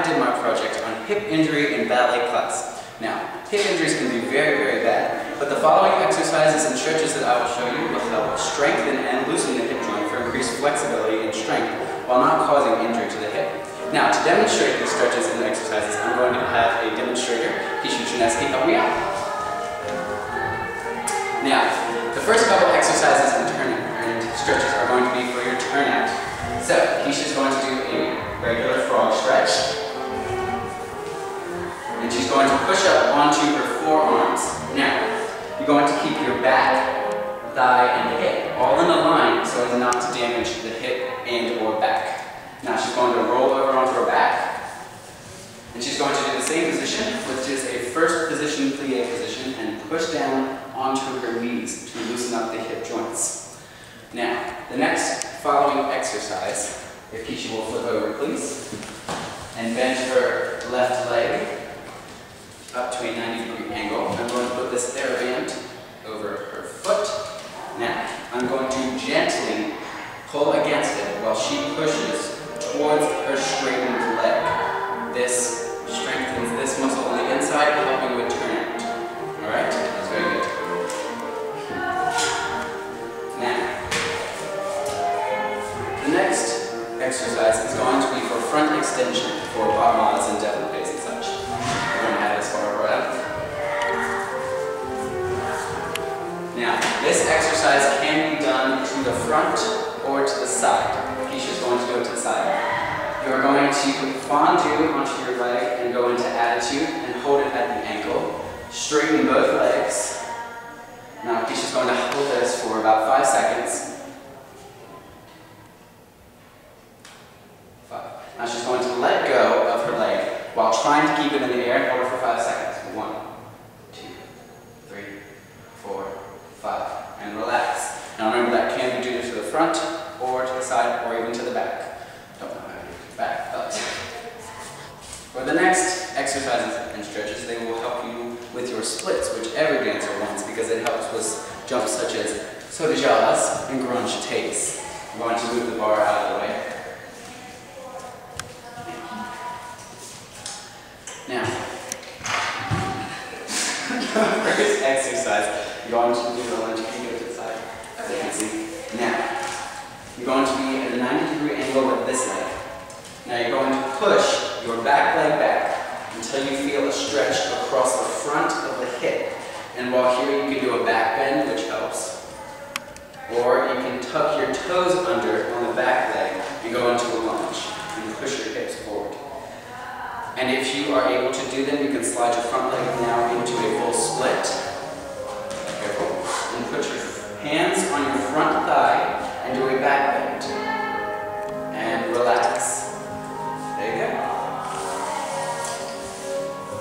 did my project on hip injury in ballet class. Now, hip injuries can be very, very bad, but the following exercises and stretches that I will show you will help strengthen and loosen the hip joint for increased flexibility and strength while not causing injury to the hip. Now, to demonstrate these stretches and exercises, I'm going to have a demonstrator, Keisha Chinesky, help me out. Now, the first couple exercises and stretches are going to be for your turnout. So, Keisha's going to do a regular frog stretch. And she's going to push up onto her forearms. Now, you're going to keep your back, thigh, and hip all in a line so as not to damage the hip and or back. Now she's going to roll over onto her back. And she's going to do the same position, which is a first position plie position, and push down onto her knees to loosen up the hip joints. Now, the next following exercise, if Keisha will flip over please, and bend her left leg up to a 90-degree angle. I'm going to put this TheraBand over her foot. Now, I'm going to gently pull against it while she pushes towards her straightened leg. This strengthens this muscle on the inside, helping with turnout. Alright? That's very good. Now, the next exercise is going to be for front extension for bottom and développés and such. We're going to have this far right up. Now, this exercise can be done to the front or to the side. Keisha's going to go to the side. You're going to fondue onto your leg and go into attitude and hold it at the ankle. Straighten both legs. Now Keisha's going to hold this for about 5 seconds. 5. Now she's going to let go of her leg while trying to keep it in the air and hold it for 5 seconds. 1, 2, 3, 4, 5. And relax. Now remember that can be due to the front, or to the side, or even to the back. Don't know how to do back, but for the next exercises and stretches, they will help you with your splits, which every dancer wants because it helps with jumps such as saut de jazz and grand jetés. I'm going to move the bar out of the way. Now, first exercise, you're going to do the lunge. Can you go to the side? Okay. You can see. Now, you're going to be at a 90-degree angle with this leg. Now you're going to push your back leg back until you feel a stretch across the front of the hip. And while here you can do a back bend, which helps. Or you can tuck your toes under on the back leg and go into a lunge and push your hips forward. And if you are able to do them, you can slide your front leg now into a full split. Careful. And put your hands on your front thigh and do a back bend. And relax. There you go.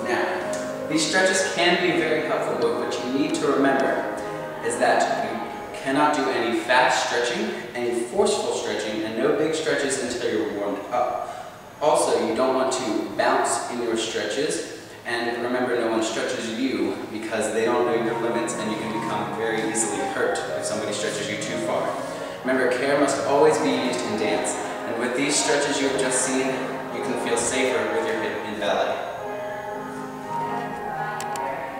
Now, these stretches can be very helpful, but what you need to remember is that you cannot do any fast stretching, any forceful stretching, and no big stretches until you're warmed up. Also, you don't want to bounce in your stretches, and remember no one stretches you because they don't know your limits and you can become very easily hurt if somebody stretches you too far. Remember, care must always be used in dance, and with these stretches you have just seen, you can feel safer with your hip in ballet.